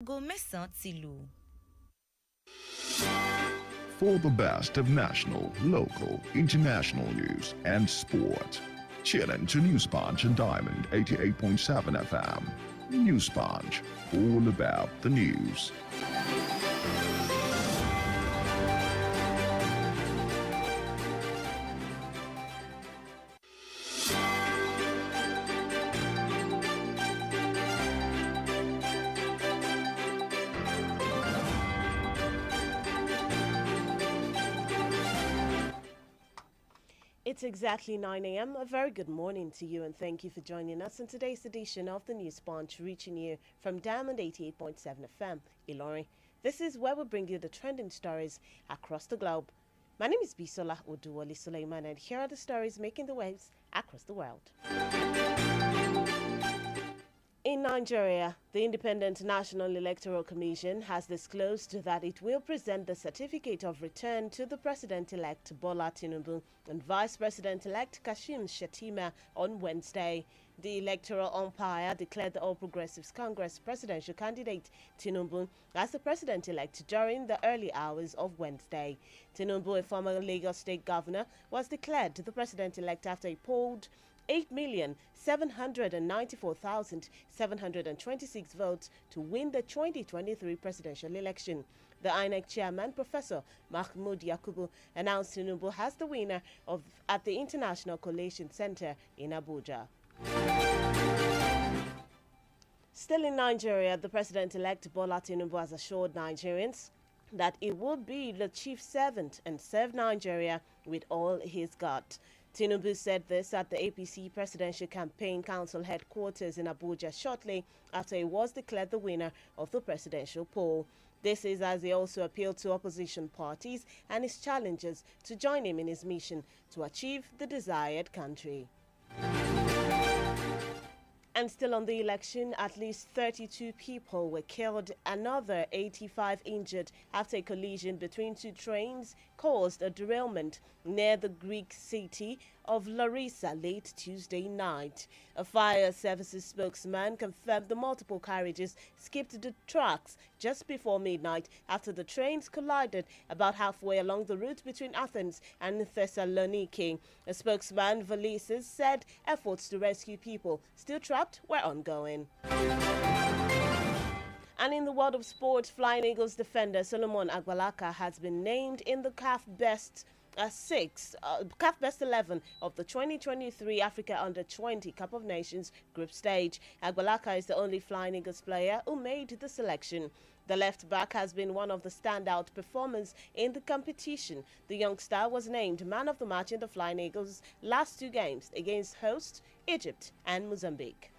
Aago mẹ́sàn-án ti lù. For the best of national, local, international news and sport, tune in to News Punch and Diamond 88.7 FM. News Punch, all about the news. It's exactly 9 a.m. A very good morning to you and thank you for joining us in today's edition of the News Punch, reaching you from Diamond 88.7 FM, Ilorin. This is where we bring you the trending stories across the globe. My name is Bisola, Oduwole, Suleiman, and here are the stories making the waves across the world. In Nigeria, the Independent National Electoral Commission has disclosed that it will present the certificate of return to the President-elect Bola Tinubu and Vice President-elect Kashim Shettima on Wednesday. The electoral umpire declared the All Progressives Congress presidential candidate Tinubu as the president-elect during the early hours of Wednesday. Tinubu, a former Lagos State governor, was declared the president-elect after he polled 8,794,726 votes to win the 2023 presidential election. The INEC chairman, Professor Mahmoud Yakubu, announced Tinubu as the winner at the International Collation Center in Abuja. Still in Nigeria, the president-elect Bola Tinubu has assured Nigerians that he will be the chief servant and serve Nigeria with all he's got. Tinubu said this at the APC Presidential Campaign Council headquarters in Abuja shortly after he was declared the winner of the presidential poll. This is as he also appealed to opposition parties and his challengers to join him in his mission to achieve the desired country. And still on the election, at least 32 people were killed, another 85 injured after a collision between two trains caused a derailment near the Greek city of Larissa late Tuesday night. A fire services spokesman confirmed the multiple carriages skipped the tracks just before midnight after the trains collided about halfway along the route between Athens and Thessaloniki. A spokesman, Valises, said efforts to rescue people still trapped were ongoing. And in the world of sport, Flying Eagles defender Solomon Agbalaka has been named in the CAF Best 11 of the 2023 Africa Under-20 Cup of Nations group stage. Agbalaka is the only Flying Eagles player who made the selection. The left back has been one of the standout performers in the competition. The youngster was named man of the match in the Flying Eagles' last two games against hosts Egypt and Mozambique.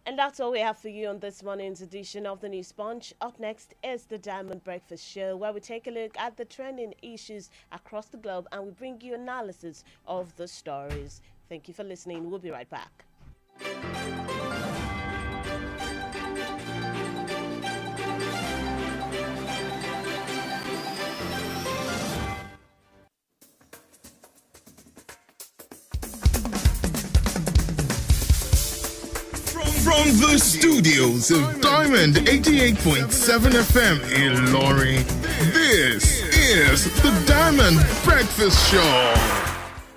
And that's all we have for you on this morning's edition of the News Punch. Up next is the Diamond Breakfast Show, where we take a look at the trending issues across the globe and we bring you analysis of the stories. Thank you for listening. We'll be right back. From the studios of Diamond 88.7 FM in Ilorin, this is the Diamond Breakfast Show.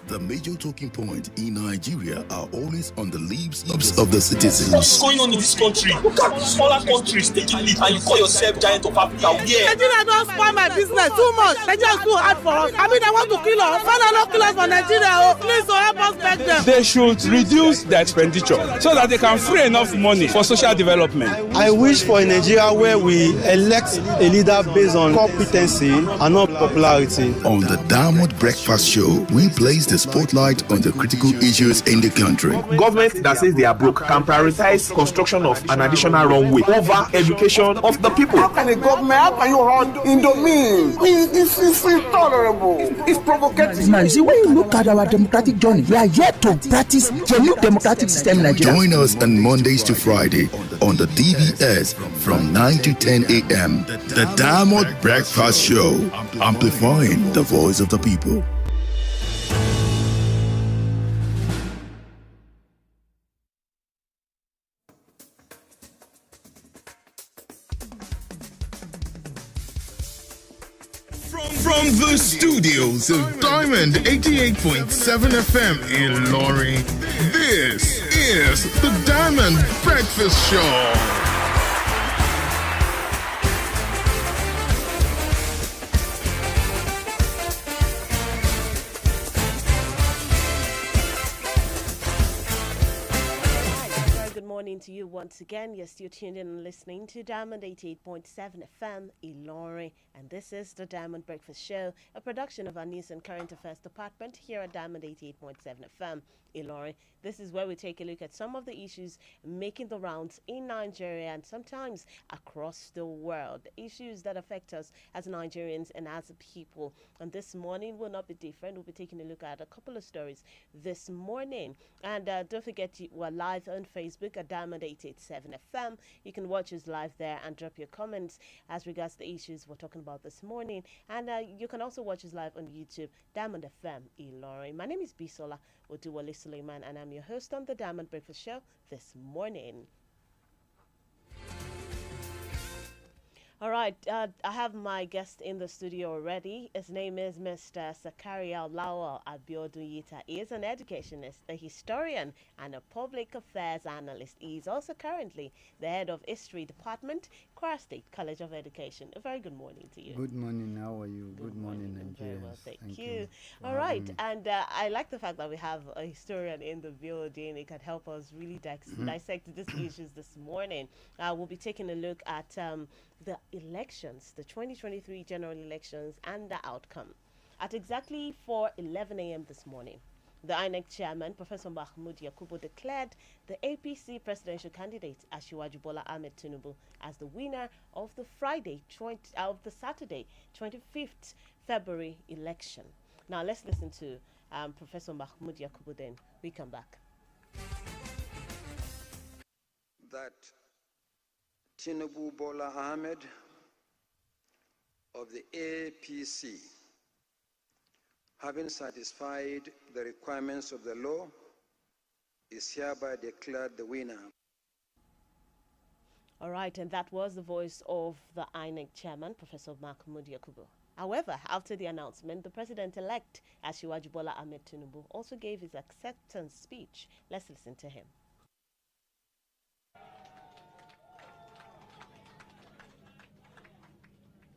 The major talking point in Nigeria are always on the lips of the citizens. What's going on in this country? Look at smaller countries taking lead and you call yourself giant of Africa. Yeah. Nigeria don't spoil my business too much. Nigeria is too hard for us. I mean, they want to kill us. Why not kill us for Nigeria? Oh, please, help us beg them. They should reduce their expenditure so that they can free enough money for social development. I wish for a Nigeria where we elect a leader based on competency and not popularity. On the Diamond Breakfast Show, we place the spotlight on the critical issues in the country. Government that says they are broke can prioritize construction of an additional runway over education of the people. How can a government, how can you run in the means? It's intolerable. It's provocative. Man, see, when you look at our democratic journey, we are yet to practice the new democratic system in Nigeria. Join us on Mondays to Friday on the DBS from 9 to 10 a.m. The Diamond Breakfast Show, amplifying the voice of the people. From the studios of Diamond 88.7 FM in Lorry, this is the Diamond Breakfast Show. To you once again. You're still tuned in and listening to Diamond 88.7 FM Ilori, and this is the Diamond Breakfast Show, a production of our News and Current Affairs Department here at Diamond 88.7 FM Ilori. This is where we take a look at some of the issues making the rounds in Nigeria and sometimes across the world, issues that affect us as Nigerians and as a people. And this morning will not be different. We'll be taking a look at a couple of stories this morning. And don't forget, we're live on Facebook at Diamond 887 FM. You can watch us live there and drop your comments as regards the issues we're talking about this morning. And you can also watch us live on YouTube, Diamond FM Ilori. My name is Bisola Oduwole Suleiman, and I'm your host on the Diamond Breakfast Show this morning. All right, I have my guest in the studio already. His name is Mr. Zakaria Lawal Abiodun-Yita. He is an educationist, a historian, and a public affairs analyst. He is also currently the head of History Department, Kwara State College of Education. A very good morning to you. Good morning. How are you? Good morning, Nigeria. Nigeria. Well, thank you. All right, and I like the fact that we have a historian in the building. It can help us really dissect these issues this morning. We'll be taking a look at the elections, the 2023 general elections, and the outcome. At exactly 4:11 a.m. this morning, the INEC chairman, Professor Mahmoud Yakubu, declared the APC presidential candidate, Asiwaju Bola Ahmed Tinubu, as the winner of the Saturday, 25th February election. Now let's listen to Professor Mahmoud Yakubu. Then we come back. That Tinubu Bola Ahmed of the APC, having satisfied the requirements of the law, is hereby declared the winner. All right, and that was the voice of the INEC chairman, Professor Mahmoud Yakubu. However, after the announcement, the president-elect, Asiwaju Bola Ahmed Tinubu, also gave his acceptance speech. Let's listen to him.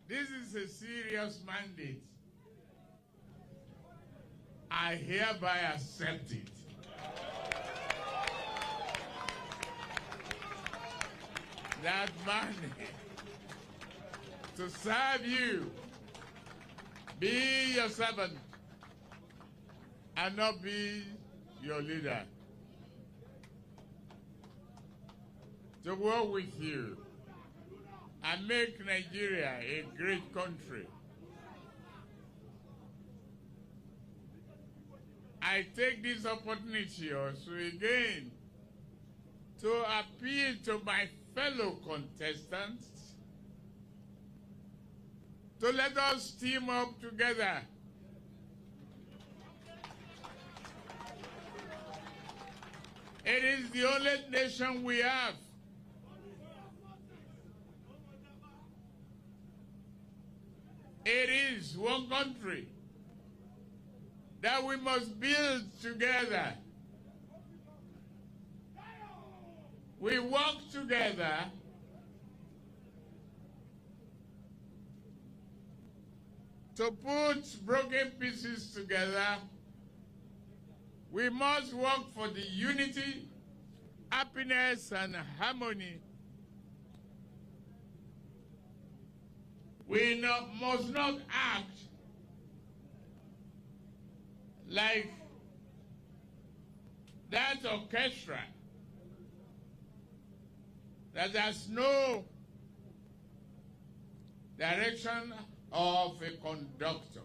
This is a serious mandate. I hereby accept it. That mandate to serve you, be your servant, and not be your leader. To work with you and make Nigeria a great country. I take this opportunity also again to appeal to my fellow contestants to let us team up together. It is the only nation we have. It is one country that we must build together. We work together to put broken pieces together. We must work for the unity, happiness, and harmony. We must not act like that orchestra that has no direction of a conductor.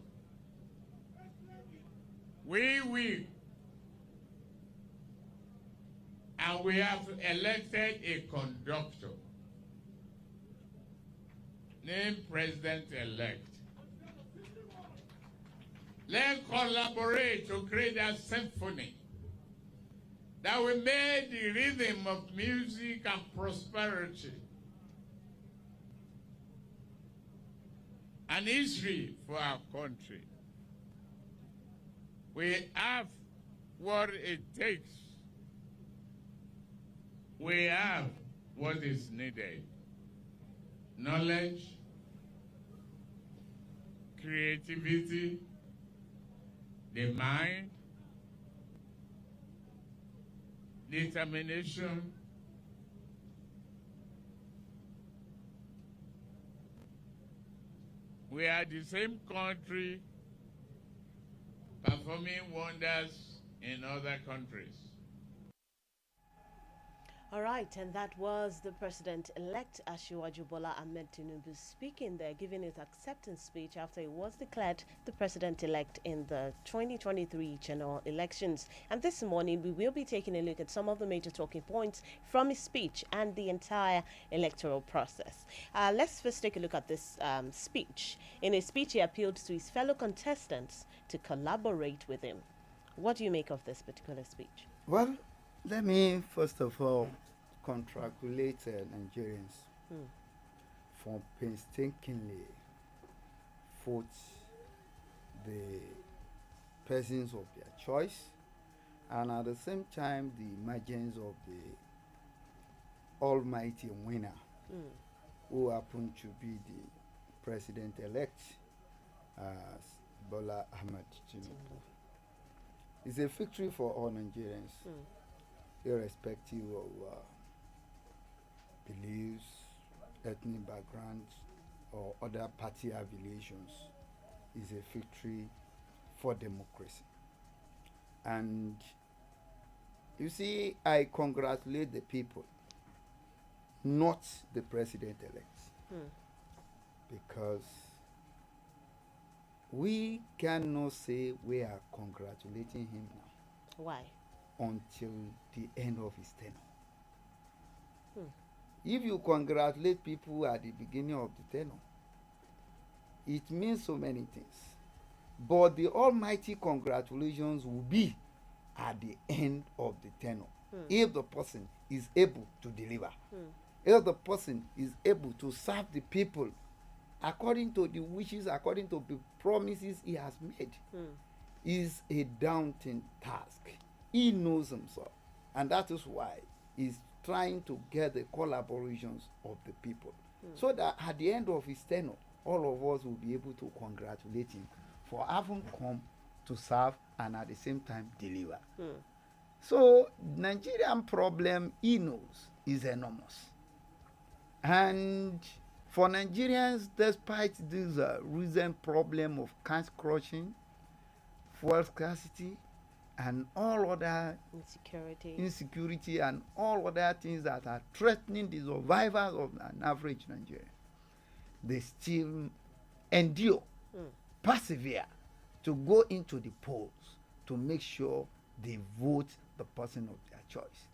We and we have elected a conductor named President-elect. Let's collaborate to create a symphony that will make the rhythm of music and prosperity an history for our country. We have what it takes. We have what is needed. Knowledge, creativity, the mind, determination, we are the same country performing wonders in other countries. All right, and that was the President-elect Asiwaju Bola Ahmed Tinubu speaking there, giving his acceptance speech after he was declared the President-elect in the 2023 general elections. And this morning, we will be taking a look at some of the major talking points from his speech and the entire electoral process. Let's first take a look at this speech. In his speech, he appealed to his fellow contestants to collaborate with him. What do you make of this particular speech? Well, let me first of all congratulate Nigerians for painstakingly vote the persons of their choice, and at the same time the emergence of the almighty winner who happened to be the president-elect Bola Ahmed Tinubu. It's a victory for all Nigerians, irrespective of beliefs, ethnic backgrounds, or other party affiliations. Is a victory for democracy. And you see, I congratulate the people, not the president-elect, because we cannot say we are congratulating him now. Why? Until the end of his tenure. If you congratulate people at the beginning of the tenure, it means so many things. But the almighty congratulations will be at the end of the tenure. If the person is able to deliver, if the person is able to serve the people according to the wishes, according to the promises he has made, is a daunting task. He knows himself, and that is why he's trying to get the collaborations of the people, so that at the end of his tenure, all of us will be able to congratulate him for having come to serve and at the same time deliver. So Nigerian problem, he knows, is enormous. And for Nigerians, despite this recent problem of cash crushing, fuel scarcity, and all other insecurity and all other things that are threatening the survival of an average Nigerian, they still endure, persevere to go into the polls to make sure they vote the person of their choice.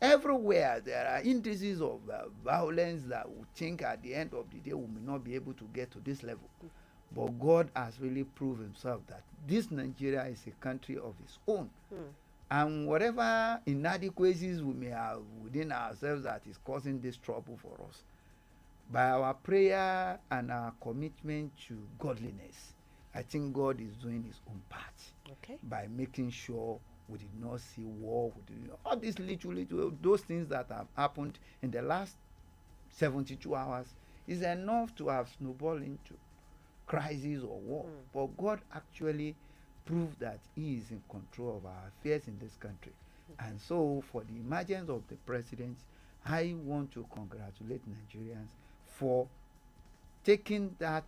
Everywhere there are indices of violence that we think at the end of the day we may not be able to get to this level. But God has really proved himself that this Nigeria is a country of its own. And whatever inadequacies we may have within ourselves that is causing this trouble for us, by our prayer and our commitment to godliness, I think God is doing his own part by making sure we did not see war. All these literally, those things that have happened in the last 72 hours is enough to have snowballed into crisis or war. But God actually proved that he is in control of our affairs in this country. And so for the emergence of the president, I want to congratulate Nigerians for taking that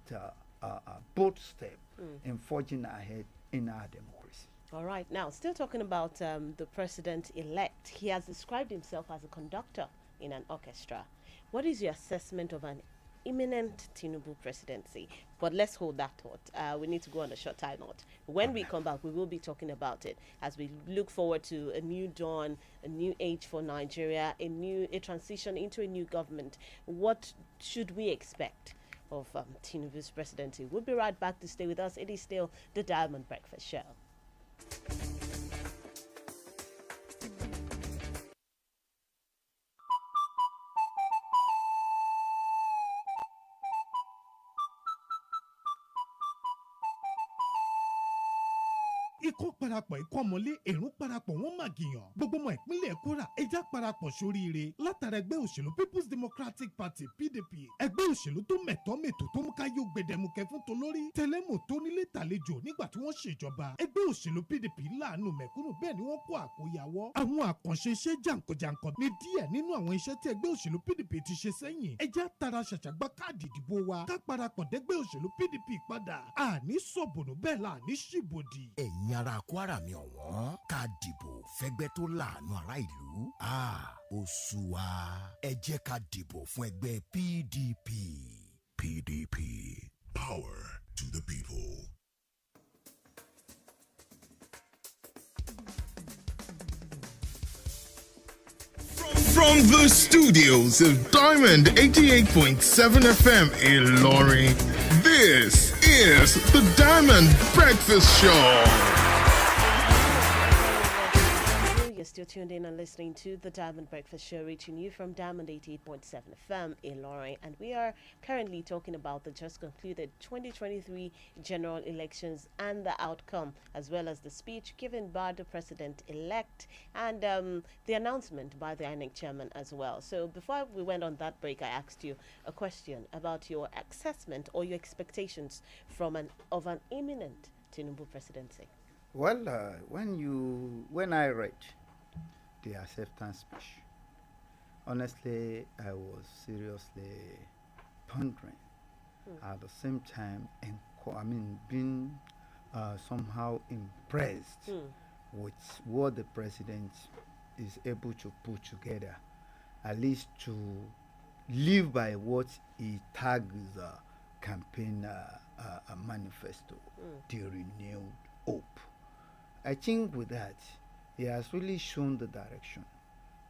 bold step in forging ahead in our democracy. All right. Now, still talking about the president-elect, he has described himself as a conductor in an orchestra. What is your assessment of an imminent Tinubu presidency? But let's hold that thought. We need to go on a short time out. When we come back, we will be talking about it as we look forward to a new dawn, a new age for Nigeria, a transition into a new government. What should we expect of Tinubu's presidency? We'll be right back to stay with us. It is still the Diamond Breakfast Show. ikọ́ parapọ̀ ikọ́ mọ́lé èrún parapọ̀ wọ́n máa gìyàn gbogbo ọmọ ìpínlẹ̀ kóra ẹja parapọ̀ sóríire látara ẹgbẹ́ òṣèlú People's Democratic Party PDP ẹgbẹ́ òṣèlú tó mẹ̀tọ́ mẹ̀tò tó mú káyọ̀ gbẹdẹmukẹ fún tolórí tẹlẹ́mù tó nílé tàlejò nígbà tí wọ́n ṣèjọba ẹgbẹ́ òṣèlú PDP láàánú mẹ̀kúnnù bẹ́ẹ̀ ni wọ́n kó àkóyawọ́ àwọn àkànṣe iṣẹ́ jàǹkànjàǹkàn ní díẹ̀ nínú àwọn iṣẹ́ tí ẹgbẹ́ òṣèlú PDP ti ṣe sẹ́yìn ẹja tara ṣàṣàgbá káàdì ìdìbò wa ká parapọ̀ dẹ́gbẹ́ òṣèlú PDP padà àní sọ̀bùnú bẹ́ẹ̀ là ní ṣìbòdì. ẹ̀yin ará Kwara mi ọ̀wọ́n ká dìbò fẹ́gbẹ́ tó láàánú ará ìlú ó sú wa ẹ jẹ́ ká dìbò fún ẹgbẹ́ PDP. PDP, power to the people. From the studios of Diamond 88.7 FM in Lorry, this is the Diamond Breakfast Show. You're still tuned in and listening to the Diamond Breakfast Show, reaching you from Diamond 88.7 FM in Lorry, and we are currently talking about the just concluded 2023 general elections and the outcome, as well as the speech given by the president-elect and the announcement by the INEC chairman as well. So before we went on that break, I asked you a question about your assessment or your expectations from an imminent Tinubu presidency. Well, when I read the acceptance speech, honestly, I was seriously pondering. At the same time, being somehow impressed with what the president is able to put together, at least to live by what he tags campaign manifesto, the renewed hope. I think with that, he has really shown the direction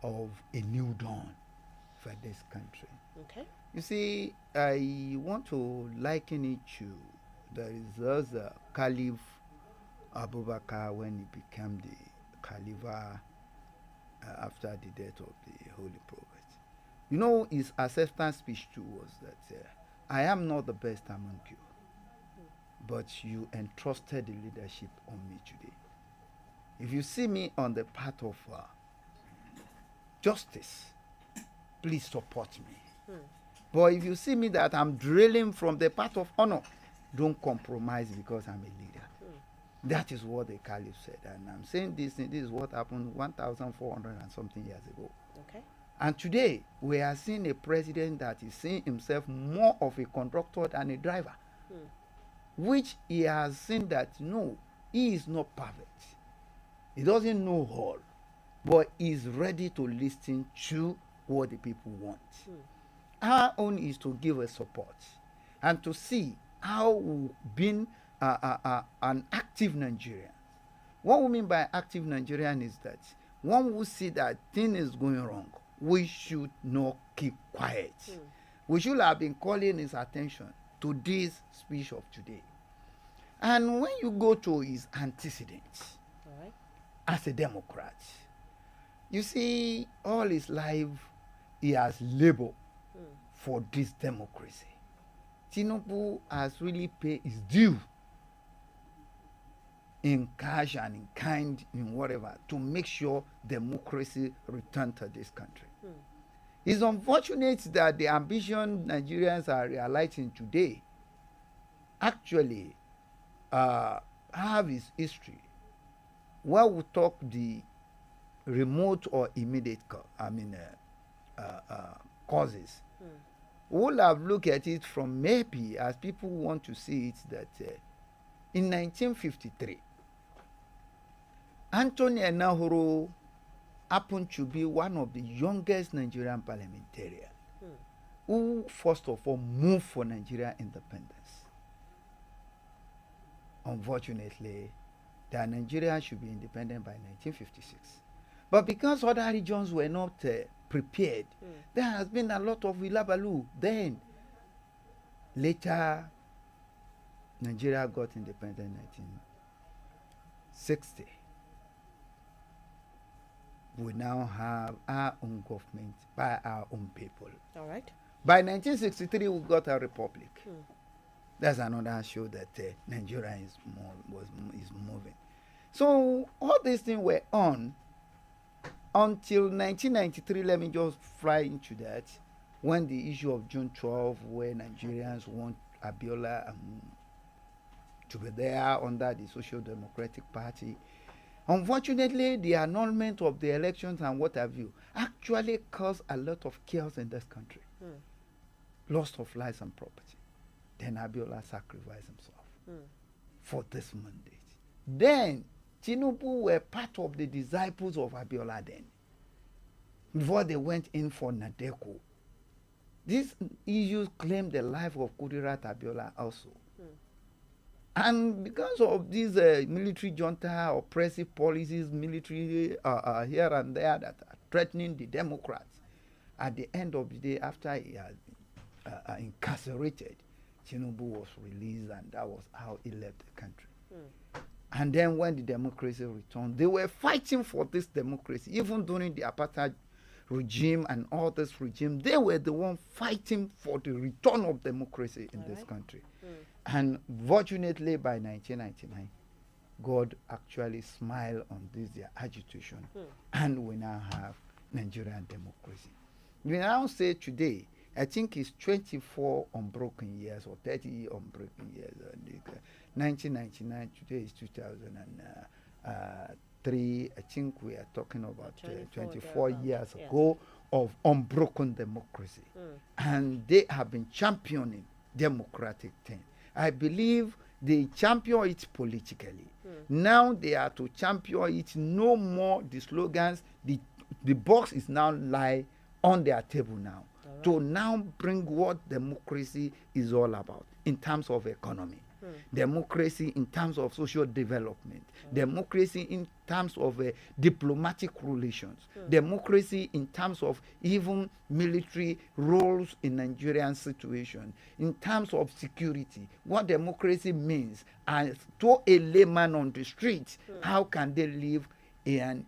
of a new dawn for this country. Okay. You see, I want to liken it to there is Caliph Abubakar when he became the Khalifa after the death of the Holy Prophet. You know, his acceptance speech too was that I am not the best among you, but you entrusted the leadership on me today. If you see me on the path of justice, please support me. But if you see me that I'm drilling from the path of honor, don't compromise because I'm a leader. That is what the Caliph said. And I'm saying this is what happened 1,400 and something years ago. Okay. And today, we are seeing a president that is seeing himself more of a conductor than a driver, which he has seen that, no, he is not perfect. He doesn't know all, but he's ready to listen to what the people want. Our own is to give a support and to see how we've been an active Nigerian. What we mean by active Nigerian is that when we see that thing is going wrong, we should not keep quiet. We should have been calling his attention to this speech of today. And when you go to his antecedents, as a Democrat, you see, all his life he has labored for this democracy. Tinubu has really paid his due in cash and in kind, in whatever, to make sure democracy return to this country. It's unfortunate that the ambition Nigerians are realizing today actually have his history. Where we talk the remote or immediate causes, we'll have looked at it from maybe, as people want to see it, that in 1953, Anthony Enahoro happened to be one of the youngest Nigerian parliamentarians who first of all moved for Nigeria independence. Unfortunately, that Nigeria should be independent by 1956. But because other regions were not prepared, there has been a lot of wilabaloo. Then, later, Nigeria got independent in 1960. We now have our own government by our own people. All right. By 1963, we got a republic. That's another show that Nigeria is moving. So all these things were on until 1993. Let me just fly into that, when the issue of June 12, where Nigerians want Abiola to be there under the Social Democratic Party. Unfortunately, the annulment of the elections and what have you actually caused a lot of chaos in this country. Loss of lives and property. Then Abiola sacrificed himself for this mandate. Then Tinubu were part of the disciples of Abiola then, before they went in for Nadeko. These issues claimed the life of Kudirat Abiola also. And because of these military junta, oppressive policies, military here and there that are threatening the Democrats, at the end of the day, after he has been incarcerated, Tinubu was released, and that was how he left the country. And then when the democracy returned, they were fighting for this democracy. Even during the apartheid regime and all this regime, they were the one fighting for the return of democracy in this country. And fortunately, by 1999, God actually smiled on this their agitation, and we now have Nigerian democracy. We now say today, I think it's 24 unbroken years or 30 unbroken years. 1999, today is 2003. I think we are talking about 24 years ago of unbroken democracy. And they have been championing democratic thing. I believe they champion it politically. Now they are to champion it no more the slogans. The box is now lie on their table now. To now bring what democracy is all about in terms of economy. Democracy in terms of social development, democracy in terms of diplomatic relations, democracy in terms of even military roles in Nigerian situation, in terms of security, what democracy means, and to a layman on the street, how can they live a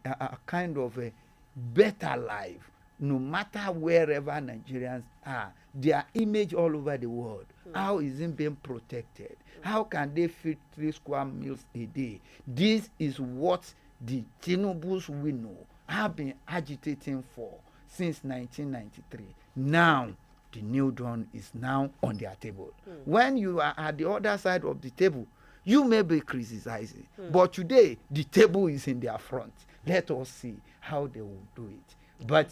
kind of a better life, no matter wherever Nigerians are, their image all over the world. How is it being protected? How can they feed 3 square meals a day? This is what the Tinubus we know have been agitating for since 1993. Now, the new dawn is now on their table. When you are at the other side of the table, you may be criticizing, but today the table is in their front. Let us see how they will do it. But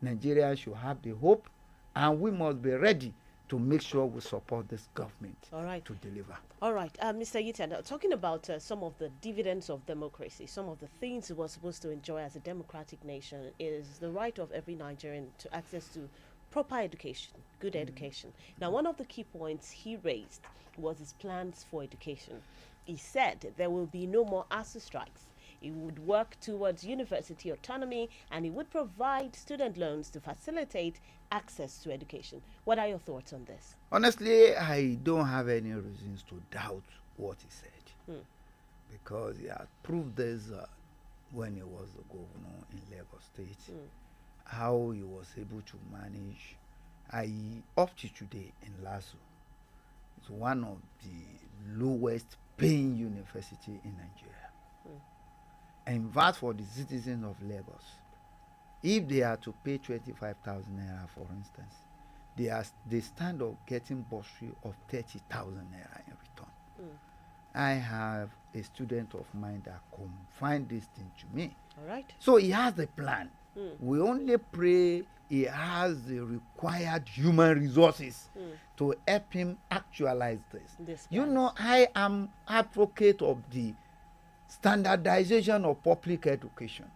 Nigeria should have the hope, and we must be ready to make sure we support this government to deliver. All right, Mr. Yita, now talking about some of the dividends of democracy, some of the things we're supposed to enjoy as a democratic nation is the right of every Nigerian to access to proper education, good education. Now, one of the key points he raised was his plans for education. He said there will be no more ASU strikes. He would work towards university autonomy, and he would provide student loans to facilitate access to education. What are your thoughts on this? Honestly, I don't have any reasons to doubt what he said, because he had proved this when he was the governor in Lagos State, how he was able to manage. Up to today in LASU, it's one of the lowest paying university in Nigeria. In fact, for the citizens of Lagos, if they are to pay 25,000 naira, for instance, they stand up getting bursary of 30,000 naira in return. I have a student of mine that confided this thing to me. All right. So he has a plan. We only pray he has the required human resources to help him actualize this. You know, I am advocate of the standardization of public education.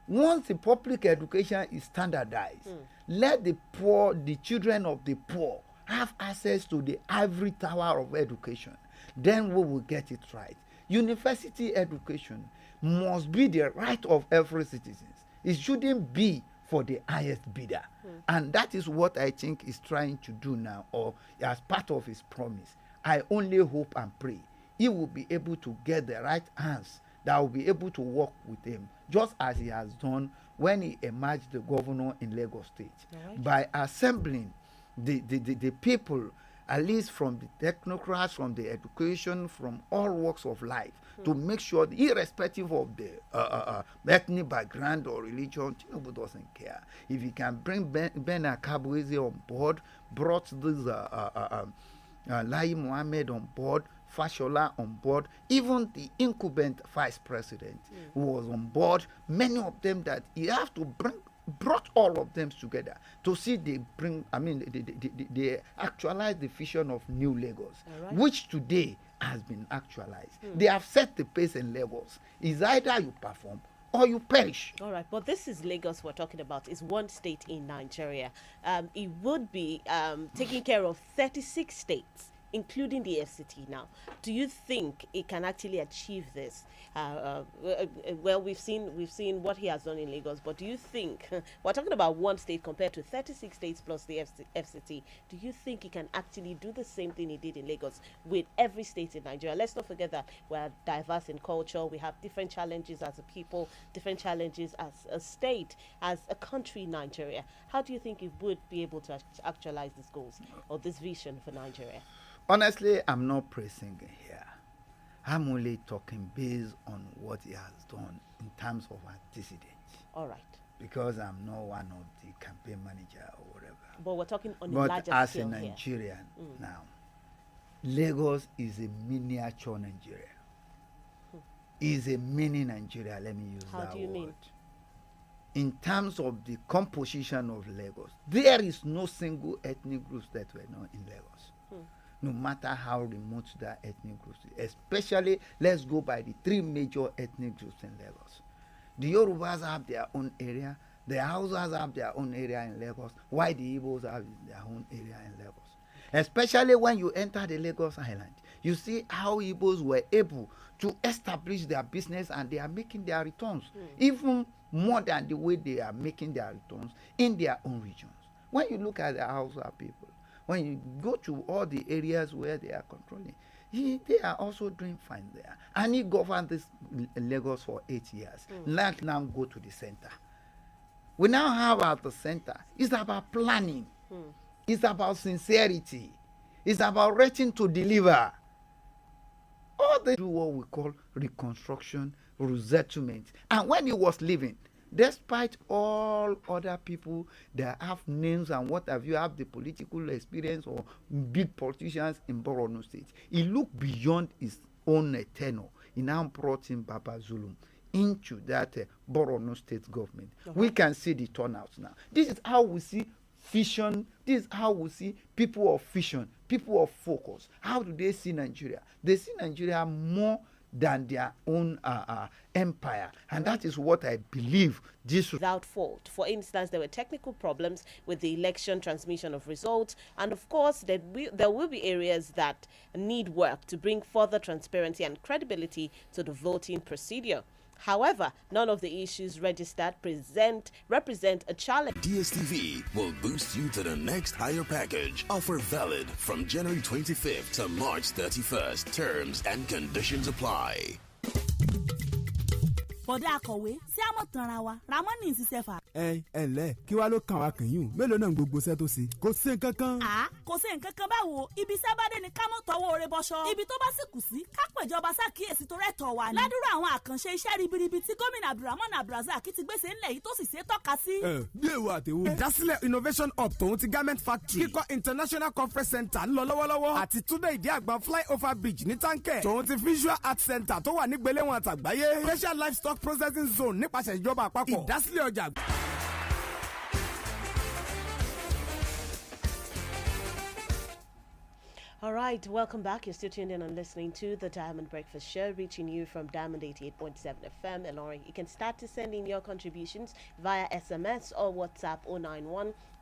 Once the public education is standardized, let the poor, the children of the poor, have access to the ivory tower of education. Then we will get it right. University education must be the right of every citizen. It shouldn't be for the highest bidder. And that is what I think he's trying to do now, or as part of his promise. I only hope and pray he will be able to get the right hands that will be able to work with him, just as he has done when he emerged the governor in Lagos State, by assembling the people at least from the technocrats, from the education, from all walks of life, to make sure, irrespective of the ethnic background or religion, Tinubu doesn't care. If he can bring Ben Akabueze on board, brought this Lai Mohammed on board, Fashola on board, even the incumbent vice president who was on board, many of them that he have to brought all of them together to see they actualize the vision of New Lagos, which today has been actualized. They have set the pace in Lagos. It's either you perform or you perish. All right, but this is Lagos we're talking about. It's one state in Nigeria. It would be taking care of 36 states, including the FCT now. Do you think it can actually achieve this? Well, we've seen what he has done in Lagos, but do you think, we're talking about one state compared to 36 states plus the FCT, do you think he can actually do the same thing he did in Lagos with every state in Nigeria? Let's not forget that we're diverse in culture, we have different challenges as a people, different challenges as a state, as a country in Nigeria. How do you think he would be able to actualize these goals or this vision for Nigeria? Honestly, I'm not praising him here. I'm only talking based on what he has done in terms of antecedents. All right. Because I'm not one of the campaign manager or whatever. But we're talking on a larger scale. But scale as a Nigerian now, Lagos is a miniature Nigeria. Is a mini Nigeria, let me use that word. How do you mean? In terms of the composition of Lagos, there is no single ethnic groups that were not in Lagos. No matter how remote that ethnic group is. Especially, let's go by the three major ethnic groups in Lagos. The Yorubas have their own area, the Hausas have their own area in Lagos, while the Igbos have their own area in Lagos. Especially when you enter the Lagos Island, you see how Igbos were able to establish their business and they are making their returns, even more than the way they are making their returns in their own regions. When you look at the Hausa people, when you go to all the areas where they are controlling, they are also doing fine there. And he governed this Lagos for 8 years. Let's now go to the center. We now have at the center, it's about planning. It's about sincerity. It's about reaching to deliver. All they do what we call reconstruction, resettlement. And when he was living, despite all other people that have names and what have you, have the political experience or big politicians in Borno State, he looked beyond his own tenure. He now brought in Baba Zulum into that Borno State government. We can see the turnout now. This is how we see vision. This is how we see people of vision, people of focus. How do they see Nigeria? They see Nigeria more than their own empire, and that is what I believe this without fault. For instance, there were technical problems with the election transmission of results, and of course there will be areas that need work to bring further transparency and credibility to the voting procedure. However, none of the issues registered represent a challenge. DSTV will boost you to the next higher package. Offer valid from January 25th to March 31st. Terms and conditions apply. bọ̀dá akọ̀wé sí àmọ̀ tanra wa ramoni ń ṣiṣẹ́ fà. ẹ ǹlẹ́ kí wàá ló kàn wá kàn yín mélòó náà gbogbo iṣẹ́ tó ṣe kò sí nǹkan kan. kò sí nǹkan kan báwo ibi iṣẹ́ bá dé ni ká mọ̀ tọwọ́ oore bọ́ṣọ́ ibi tó bá sì kù sí ká pèjọba ṣàkíyèsí tó rẹ̀tọ̀ wa ni. ládùúrà àwọn àkànṣe iṣẹ́ ribiribi tí gómìnà Abdulrahman Abdulrazak ti gbèsè ńlẹ̀ yìí tó sì ṣe tọ́ka sí. bí èwo àtẹ̀wò. ìdásílẹ̀ innovation hub tòun ti garment factory kíkọ́ international conference center ń lọ lọ́wọ́lọ́wọ́ àti túnbẹ̀ ìdí àgbà flyover bridge ní táǹkẹ̀ tòun ti visual art center tó wà nígbèléwọ̀n àtàgbáyé special livestock processing zone nípasẹ̀ ìjọba àpapọ̀ ìdásílẹ̀ ọjà. All right, welcome back. You're still tuned in and listening to the Diamond Breakfast Show, reaching you from Diamond 88.7 FM. And you can start to send in your contributions via SMS or WhatsApp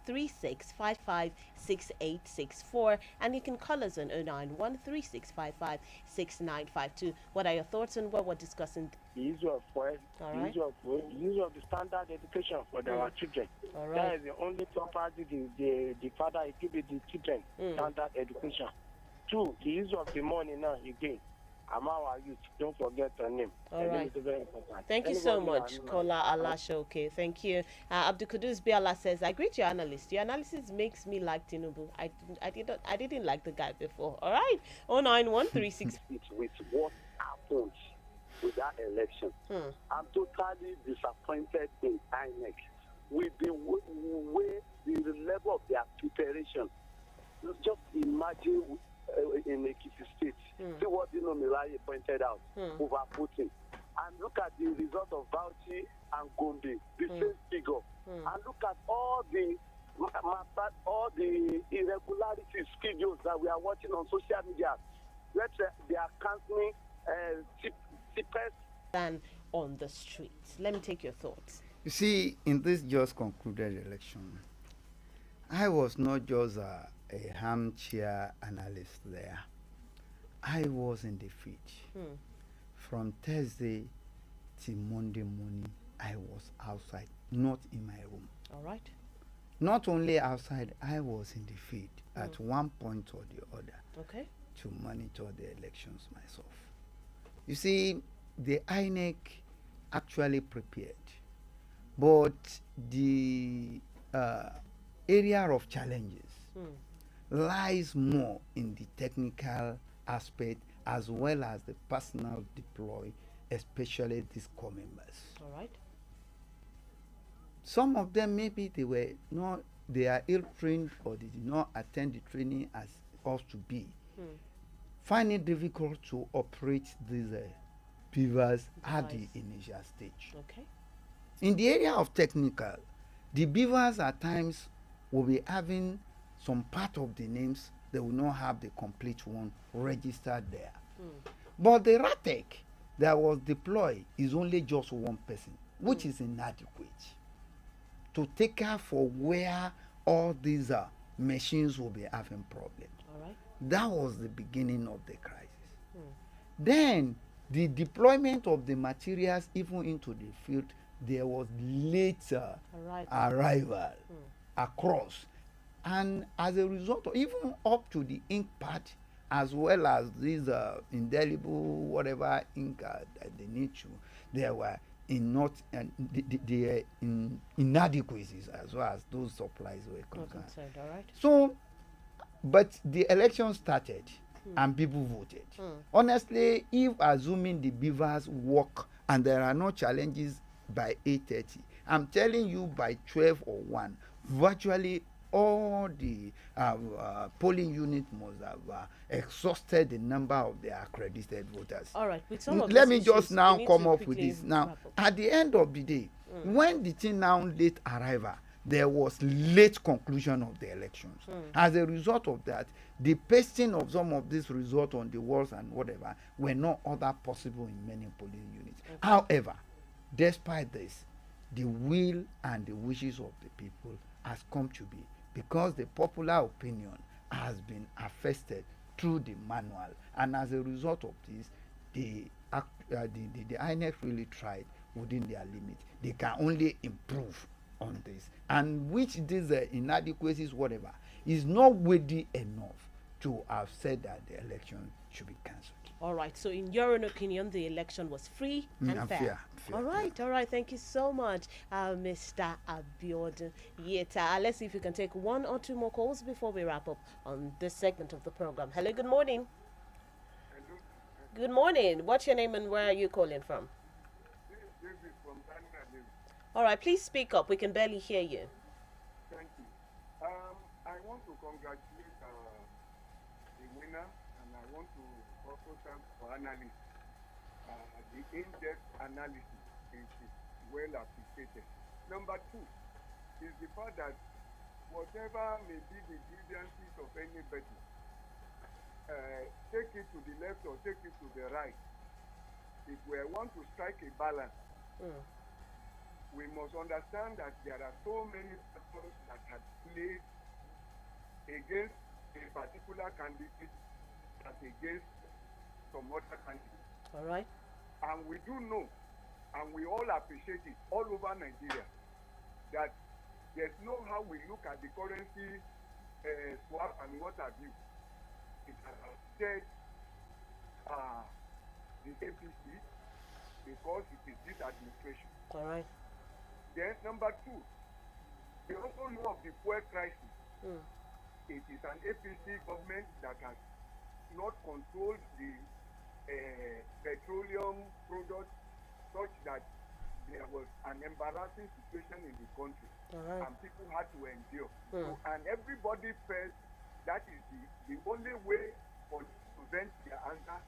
091-3655-6864. And you can call us on 091-3655-6952. What are your thoughts on what we're discussing? The use of food, the use of the standard education for our children. All right. That is the only property the father give the children, standard education. 2, the use of the money now again. I'm our youth. Don't forget her name. All Her name right. is very important. Thank you so much, Kola Alasha. Okay, thank you. Abdul Kudus Biala says, I greet your analyst. Your analysis makes me like Tinubu. I didn't like the guy before. All right. 091366. With what happened with that election. I'm totally disappointed in INEC with the way, the level of their preparation. Just imagine in Ekiti State, see what Dino Milaye pointed out, overputting. And look at the result of Bauchi and Gombe, the same figure. And look at all the irregularities, videos that we are watching on social media. They are canceling cheapest than on the streets. Let me take your thoughts. You see, in this just concluded election, I was not just a armchair analyst there. I was in the field. From Thursday till Monday morning, I was outside, not in my room. All right. Not only outside, I was in the field at one point or the other. Okay. To monitor the elections myself. You see, the INEC actually prepared, but the area of challenges lies more in the technical aspect as well as the personal deploy, especially these core members. All right. Some of them maybe they are ill trained or they did not attend the training as ought to be. Find it difficult to operate these beavers at the initial stage. Okay. In the area of technical, the beavers at times will be having some part of the names, they will not have the complete one registered there. But the RATEC that was deployed is only just one person, which is inadequate to take care for where all these machines will be having problems. All right. That was the beginning of the crisis. Then the deployment of the materials even into the field, there was later arrival across. And as a result, even up to the ink pad, as well as these indelible whatever ink that they need to, there were inadequacies as well as those supplies were concerned. All right. So, but the election started and people voted. Honestly, if assuming the beavers work and there are no challenges by 8:30, I'm telling you by 12 or 1, virtually all the polling units must have exhausted the number of their accredited voters. All right. With some of Let me issues, just now come up with quickly this. Now, at the end of the day, when the thing now late arrival, there was late conclusion of the elections. As a result of that, the pasting of some of these results on the walls and whatever were not other possible in many polling units. Okay. However, despite this, the will and the wishes of the people has come to be, because the popular opinion has been affected through the manual, and as a result of this, the INEC really tried within their limit. They can only improve on this, and which these inadequacies, whatever, is not weighty enough to have said that the election should be cancelled. All right. So, in your own opinion, the election was free and fair. All right. All right. Thank you so much, Mr. Abiodun Yeta. Let's see if we can take 1 or 2 more calls before we wrap up on this segment of the program. Hello. Good morning. Hello. Good morning. What's your name and where are you calling from? All right, please speak up. We can barely hear you. Thank you. I want to congratulate the winner, and I want to also thank our analysts. The in-depth analysis is well appreciated. Number 2 is the fact that whatever may be the grievances of anybody, take it to the left or take it to the right. If we want to strike a balance, we must understand that there are so many factors that have played against a particular candidate as against some other candidate. All right. And we do know, and we all appreciate it all over Nigeria, that there's no how we look at the currency swap and what have you. It has affected the APC because it is this administration. All right. Then number two, we also know of the fuel crisis. It is an APC government that has not controlled the petroleum products such that there was an embarrassing situation in the country, and people had to endure. So, and everybody felt that is the only way for to vent their anger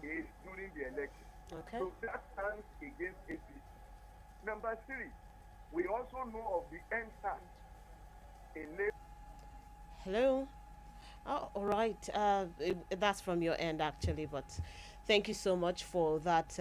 is during the election. Okay. So that stands against APC. Number three, we also know of the NSAS in Lagos. Hello. Oh, all right. That's from your end, actually, but thank you so much for that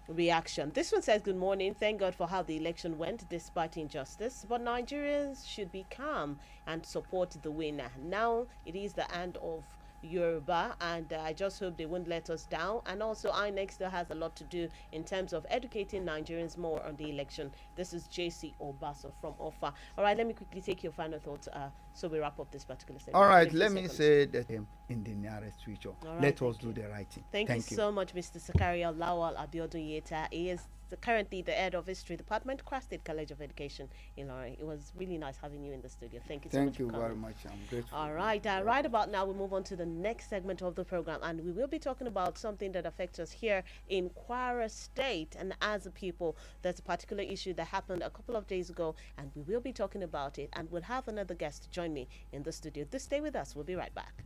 reaction. This one says, good morning. Thank God for how the election went despite injustice, but Nigerians should be calm and support the winner. Now it is the end of Yoruba, and I just hope they won't let us down. And also, INEC still has a lot to do in terms of educating Nigerians more on the election. This is JC Obaso from Offa. All right, let me quickly take your final thoughts so we wrap up this particular segment. All right, let me say that in the nearest future, let us do the right thing. Thank you so much, Mr. Sakaria Lawal Abiodun Yeta. He is currently the head of History Department, Kwara State College of Education in Lorraine. It was really nice having you in the studio. Thank you so much. Thank you very much. I'm grateful. All right. Right about now, we move on to the next segment of the program, and we will be talking about something that affects us here in Kwara State. And as a people, there's a particular issue that happened a couple of days ago, and we will be talking about it. And we'll have another guest to join me in the studio. Just stay with us. We'll be right back.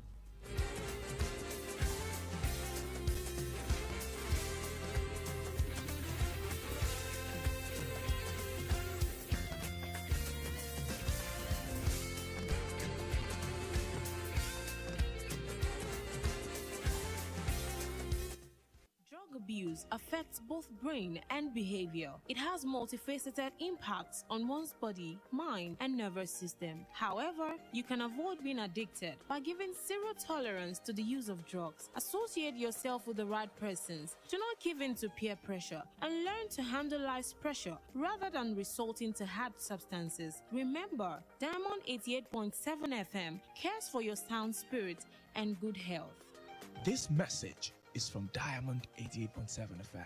Abuse affects both brain and behavior. It has multifaceted impacts on one's body, mind, and nervous system. However, you can avoid being addicted by giving zero tolerance to the use of drugs. Associate yourself with the right persons. Do not give in to peer pressure and learn to handle life's pressure rather than resorting to hard substances. Remember, Diamond 88.7 FM cares for your sound spirit and good health. This message is from Diamond 88.7 FM.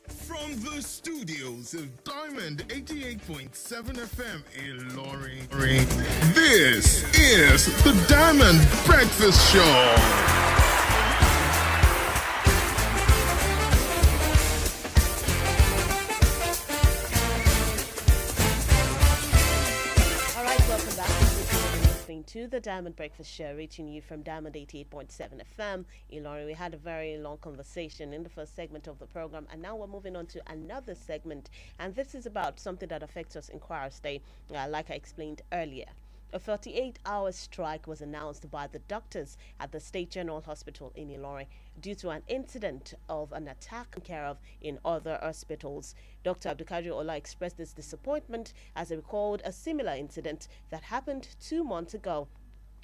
From the studios of Diamond 88.7 FM in Lorraine, this is the Diamond Breakfast Show. To the Diamond Breakfast Show, reaching you from Diamond 88.7 FM. Ilori, we had a very long conversation in the first segment of the program, and now we're moving on to another segment, and this is about something that affects us in Kwara State, like I explained earlier. A 48-hour strike was announced by the doctors at the State General Hospital in Ilori due to an incident of an attack taken care of in other hospitals. Dr. Abdulkadir Ola expressed this disappointment as he recalled a similar incident that happened 2 months ago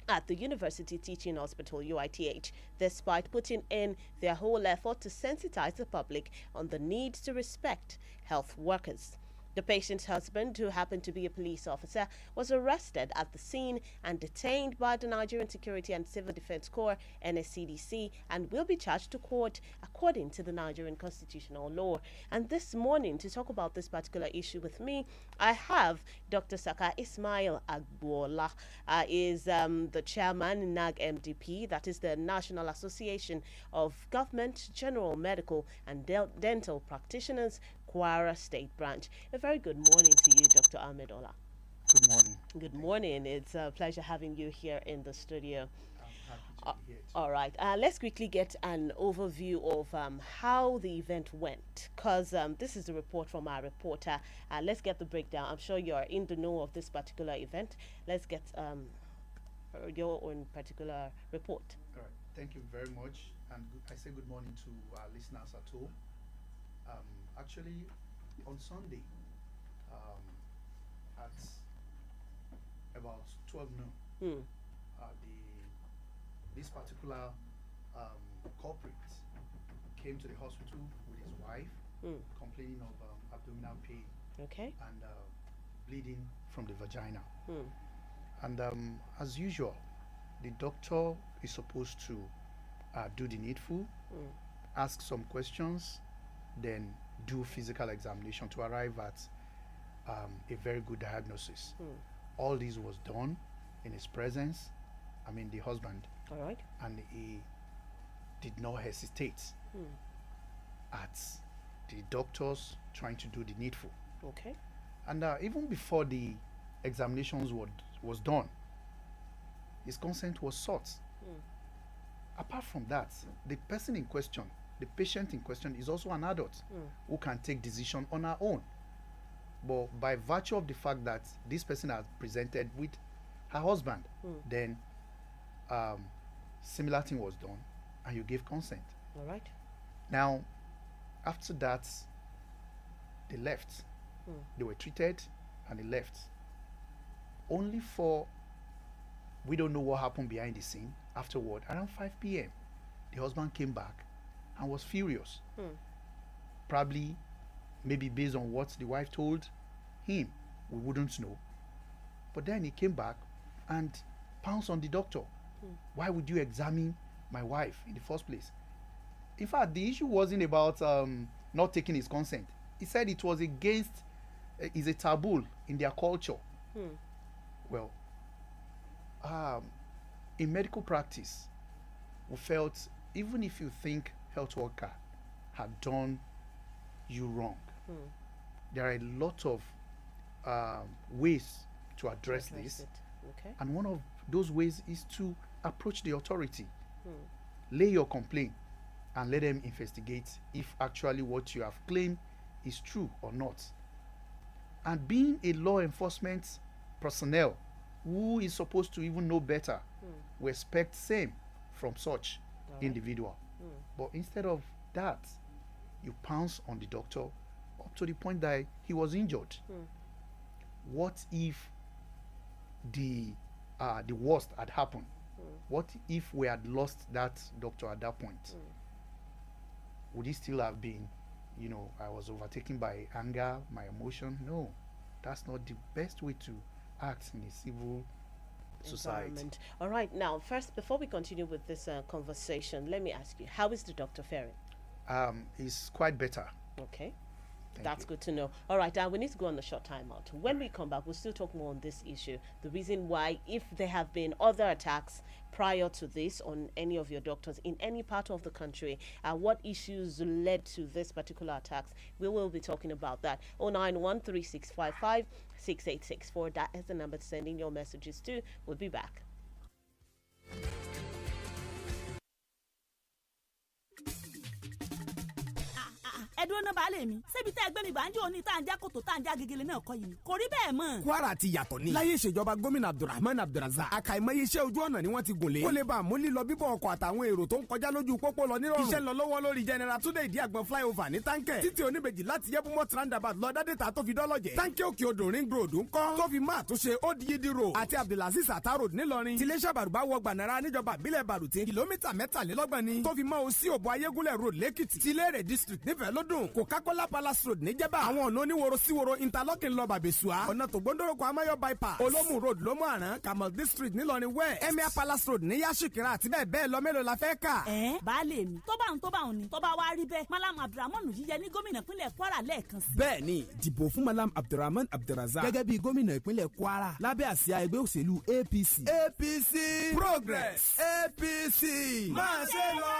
at the University Teaching Hospital, UITH, despite putting in their whole effort to sensitize the public on the need to respect health workers. The patient's husband, who happened to be a police officer, was arrested at the scene and detained by the Nigerian Security and Civil Defense Corps, NSCDC, and will be charged to court according to the Nigerian constitutional law. And this morning, to talk about this particular issue with me, I have Dr. Saka Ismail Agbola, is the chairman, NAG MDP, that is the National Association of Government, General Medical and Dental Practitioners, Kwara State Branch. A very good morning to you, Dr. Ahmed Ola. Good morning. Good morning. It's a pleasure having you here in the studio. I'm happy to be here. All right. Let's quickly get an overview of how the event went, because this is a report from our reporter. Let's get the breakdown. I'm sure you're in the know of this particular event. Let's get your own particular report. All right. Thank you very much. And I say good morning to our listeners at home. Actually, on Sunday, at about 12 noon, this particular culprit came to the hospital with his wife, complaining of abdominal pain and bleeding from the vagina. And as usual, the doctor is supposed to do the needful, ask some questions, then do physical examination to arrive at a very good diagnosis. All this was done in his presence, I mean the husband. All right. And he did not hesitate at the doctors trying to do the needful. Okay. And even before the examinations was done, his consent was sought. Apart from that, the person in question, the patient in question, is also an adult who can take decision on her own. But by virtue of the fact that this person has presented with her husband, then similar thing was done and you gave consent. All right. Now, after that, they left. They were treated and they left. Only for, we don't know what happened behind the scene. Afterward, around 5 p.m., the husband came back and was furious. Probably, maybe based on what the wife told him, we wouldn't know. But then he came back and pounced on the doctor. Why would you examine my wife in the first place? In fact, the issue wasn't about not taking his consent. He said it was against, is a taboo in their culture. Well, in medical practice, we felt even if you think health worker had done you wrong, there are a lot of ways to address this. Okay. And one of those ways is to approach the authority, lay your complaint, and let them investigate if actually what you have claimed is true or not. And being a law enforcement personnel who is supposed to even know better, we expect same from such individual. But instead of that, you pounce on the doctor up to the point that he was injured. What if the worst had happened? What if we had lost that doctor at that point? Would he still have been, I was overtaken by anger, my emotion? No, that's not the best way to act in a civil society. All right, now first, before we continue with this conversation, let me ask you, how is the doctor faring? He's quite better. Okay. That's good to know. All right, we need to go on a short timeout. When we come back, we'll still talk more on this issue. The reason why, if there have been other attacks prior to this on any of your doctors in any part of the country, what issues led to this particular attacks, we will be talking about that. 09136556864. That is the number to send in your messages to. We'll be back. ẹdúró náà baálé mi ṣébi tẹ́ ẹgbẹ́ mi bá ń jò ní tá à ń já kòtò tá à ń já gegele náà kọ́ yìí kò rí bẹ́ẹ̀ mọ́. Kwara ti yàtọ̀ ni. láyé ìṣèjọba gómìnà Abdulrahman Abdulrazak àkàìmọye iṣẹ́ ojú ọ̀nà ni wọ́n ti gùn lé. kó lè bá àmú lílọ bíbọ̀ ọkọ̀ àtàwọn èrò tó ń kọjá lójú pópó lọ nírọ̀rùn. iṣẹ́ ń lọ lọ́wọ́ lórí General Túndé Ìdíàgbọ̀n flyover ní táǹkẹ̀. títí oníbejì láti Yẹ́bùmọ́ roundabout lọ Dádéta tó fi dọ́lọ́jẹ̀. táǹkẹ̀ òkè odò ring road ń kọ́. tó fi máa tó ṣe Odiyidi road àti Abdulaziz Ata road nílọrin. tiléṣà bàrùbá wọ Gbànàrà níjọba ìbílẹ̀ Bàrùtín kìlómítà 23 ni. tó fi mọ́ Òsì Òbò Ayégúnlẹ̀ road lẹ́kìtì. tilérè district nífẹ̀ẹ́ lódùn Coca-Cola Palace road níjẹ̀bà. àwọn ọ̀nà oníwòrò síwòrò interlocking lọ Bàbẹ̀sùà. ọ̀nà Tògbóndóròkò Amáyọ̀ bypass. Olómù road Lómù Àrán Kamal district nílọrin west. Emir Palace road ní Yashikira àti bẹ́ẹ̀ bẹ́ẹ̀ lọ mélòó la fẹ́ kà. baálé mi tó bá òun ni tó bá wá rí bẹ́ẹ̀ Malam Abdulrahman yíyẹ ní gómìnà ìpínlẹ̀ Kwara lẹ́ẹ̀kan sí. bẹ́ẹ̀ ni dìbò fún Malam Abdulrahman Abdulrazak gẹ́gẹ́ bí gómìnà ìpínlẹ̀ Kwara lábẹ́ àsíá ẹgbẹ́ òṣèlú APC. APC Progress APC máa ṣe lọ.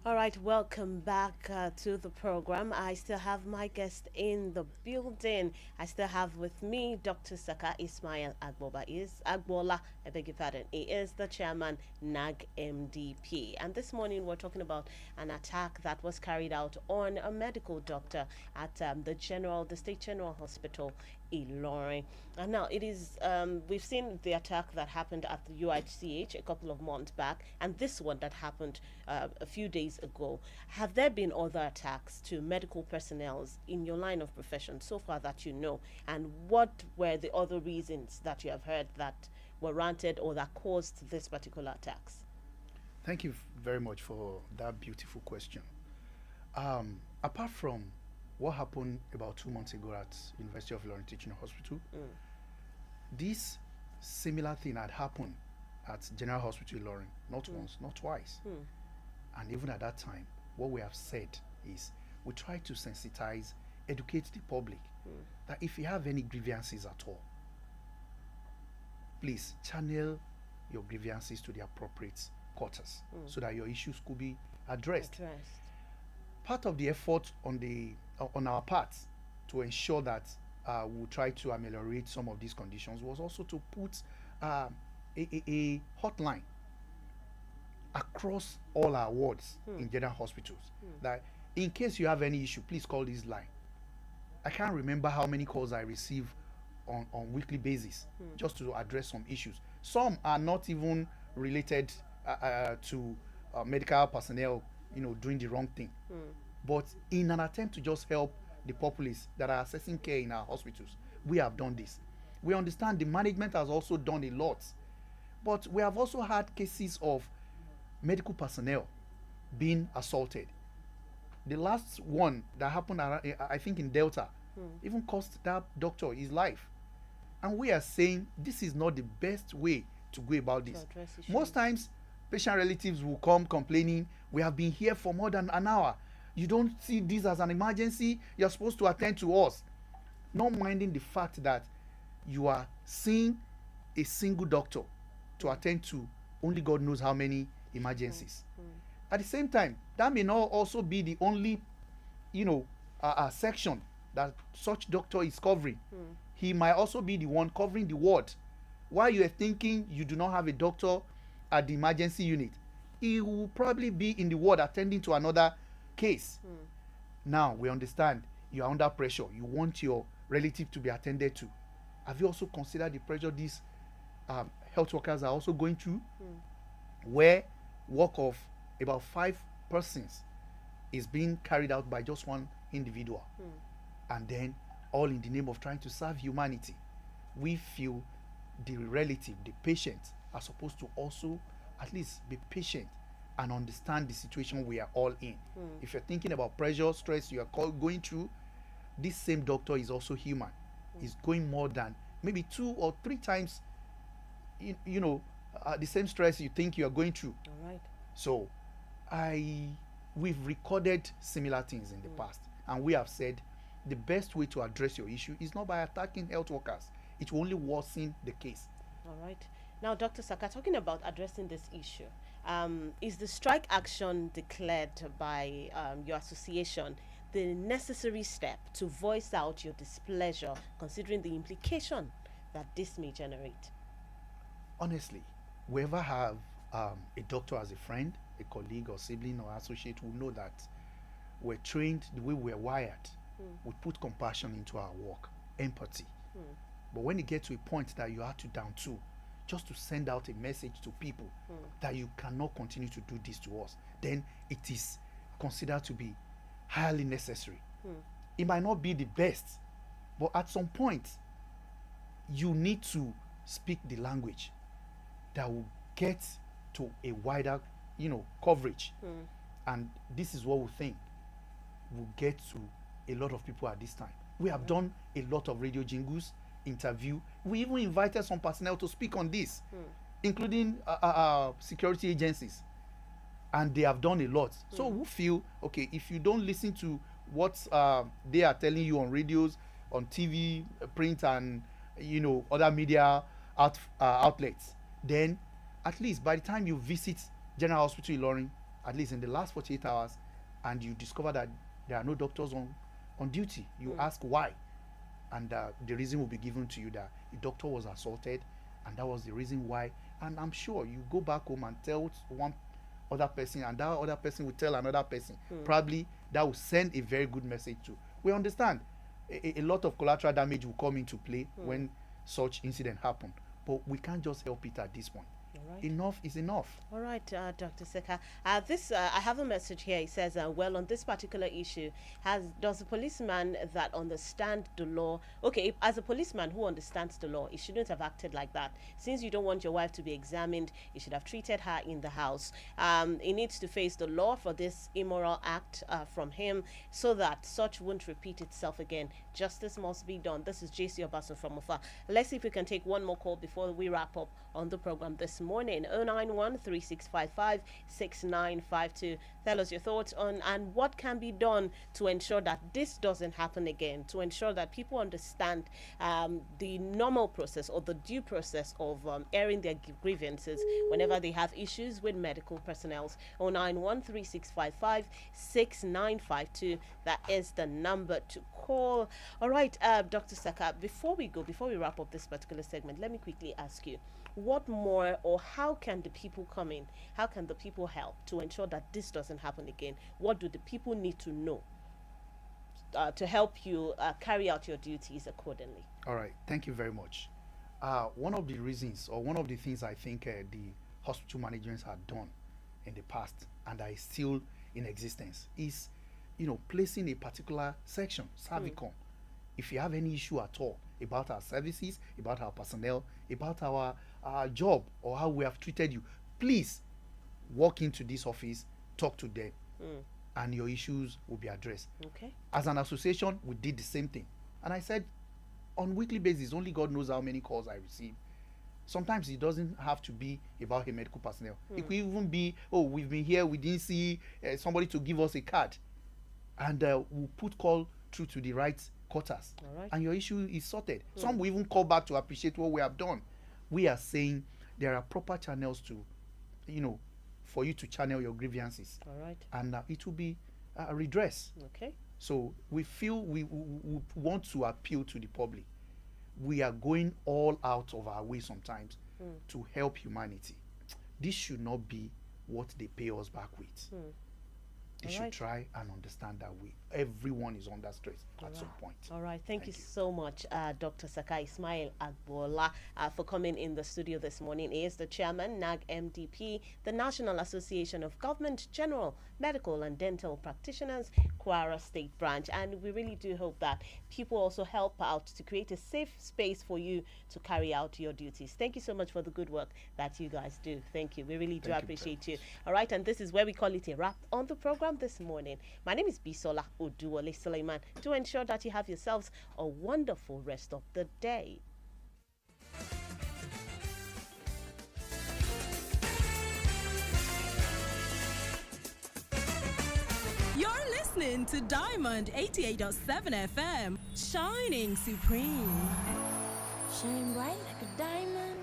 All right, welcome back to the program. I still have my guest in the building. I still have with me Dr. Saka Ismail Agbola, I beg your pardon. He is the chairman, NAG MDP. And this morning we're talking about an attack that was carried out on a medical doctor at the State General Hospital Ilorin. And now it is, we've seen the attack that happened at the UICH a couple of months back, and this one that happened a few days ago. Have there been other attacks to medical personnel in your line of profession so far that you know? And what were the other reasons that you have heard that were ranted or that caused this particular attacks? Thank you very much for that beautiful question. Apart from what happened about 2 months ago at University of Ilorin Teaching Hospital. This similar thing had happened at General Hospital Ilorin, not once, not twice. And even at that time, what we have said is we try to sensitize, educate the public that if you have any grievances at all, please channel your grievances to the appropriate quarters so that your issues could be addressed. Part of the effort on our part to ensure that we'll try to ameliorate some of these conditions was also to put a hotline across all our wards in general hospitals, that in case you have any issue, please call this line. I can't remember how many calls I receive on weekly basis just to address some issues. Some are not even related to medical personnel, doing the wrong thing. But in an attempt to just help the populace that are accessing care in our hospitals, we have done this. We understand the management has also done a lot, but we have also had cases of medical personnel being assaulted. The last one that happened, I think in Delta, even cost that doctor his life. And we are saying this is not the best way to go about this. Most times, patient relatives will come complaining, we have been here for more than an hour. You don't see this as an emergency, you're supposed to attend to us. Not minding the fact that you are seeing a single doctor to attend to only God knows how many emergencies. At the same time, that may not also be the only, section that such doctor is covering. He might also be the one covering the ward. While you are thinking you do not have a doctor at the emergency unit, he will probably be in the ward attending to another case. Now we understand you are under pressure. You want your relative to be attended to. Have you also considered the pressure these health workers are also going through? Where work of about 5 persons is being carried out by just one individual, and then all in the name of trying to serve humanity. We feel the relative, the patient, are supposed to also at least be patient and understand the situation we are all in. If you're thinking about pressure, stress you are going through, this same doctor is also human. Is going more than maybe 2 or 3 times the same stress you think you are going through. All right. So we've recorded similar things in the past, and we have said the best way to address your issue is not by attacking health workers. It will only worsen the case. All right. Now, Dr. Saka, talking about addressing this issue, is the strike action declared by your association the necessary step to voice out your displeasure, considering the implication that this may generate? Honestly, whoever have a doctor as a friend, a colleague or sibling or associate will know that we're trained the way we're wired. We put compassion into our work, empathy. But when it gets to a point that you have to down to, just to send out a message to people that you cannot continue to do this to us, then it is considered to be highly necessary. It might not be the best, but at some point, you need to speak the language that will get to a wider, coverage. And this is what we think will get to a lot of people at this time. We have done a lot of radio jingles, interview. We even invited some personnel to speak on this, including security agencies, and they have done a lot. So we feel, okay, if you don't listen to what they are telling you on radios, on TV, print, and other media outlets, then at least by the time you visit General Hospital Ilorin, at least in the last 48 hours, and you discover that there are no doctors on duty, you ask why, and the reason will be given to you that the doctor was assaulted, and that was the reason why. And I'm sure you go back home and tell one other person, and that other person will tell another person. Probably that will send a very good message too. We understand a lot of collateral damage will come into play when such incident happen, but we can't just help it at this point. Right. Enough is enough. All right, Dr. Seka. I have a message here. It says, well, on this particular issue, does a policeman that understands the law, okay, as a policeman who understands the law, he shouldn't have acted like that. Since you don't want your wife to be examined, you should have treated her in the house. He needs to face the law for this immoral act from him, so that such won't repeat itself again. Justice must be done. This is JC Obasan from Ofa. Let's see if we can take one more call before we wrap up on the program this morning. 091-3655-6952. Tell us your thoughts on and what can be done to ensure that this doesn't happen again, to ensure that people understand the normal process or the due process of airing their grievances whenever they have issues with medical personnel. 091-3655-6952. That is the number to call. All right, Dr. Saka, before we wrap up this particular segment, let me quickly ask you, what more or how can the people come in? How can the people help to ensure that this doesn't happen again? What do the people need to know to help you carry out your duties accordingly? All right, thank you very much. One of the reasons or one of the things I think the hospital managements have done in the past and are still in existence is, placing a particular section, Servicom. If you have any issue at all about our services, about our personnel, about our job or how we have treated you, please walk into this office, talk to them, and your issues will be addressed. Okay. As an association, we did the same thing. And I said, on weekly basis, only God knows how many calls I receive. Sometimes it doesn't have to be about a medical personnel. It could even be, we've been here, we didn't see somebody to give us a card. And we'll put call through to the right quarters. Right. And your issue is sorted. Some will even call back to appreciate what we have done. We are saying there are proper channels to, for you to channel your grievances. All right. And it will be redressed. Okay. So we feel we want to appeal to the public. We are going all out of our way sometimes to help humanity. This should not be what they pay us back with. They should try and understand that everyone is under stress at some point. All right. Thank you so much, Dr. Saka Ismail Agbola, for coming in the studio this morning. He is the chairman, NAG MDP, the National Association of Government General Medical and Dental Practitioners, Kwara State Branch. And we really do hope that people also help out to create a safe space for you to carry out your duties. Thank you so much for the good work that you guys do. Thank you. We really do appreciate you. All right. And this is where we call it a wrap on the program this morning. My name is Bisola Oduwole Suleiman. To ensure that you have yourselves a wonderful rest of the day. You're listening to Diamond 88.7 FM, shining supreme. Shine bright like a diamond.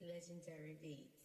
Legendary beats.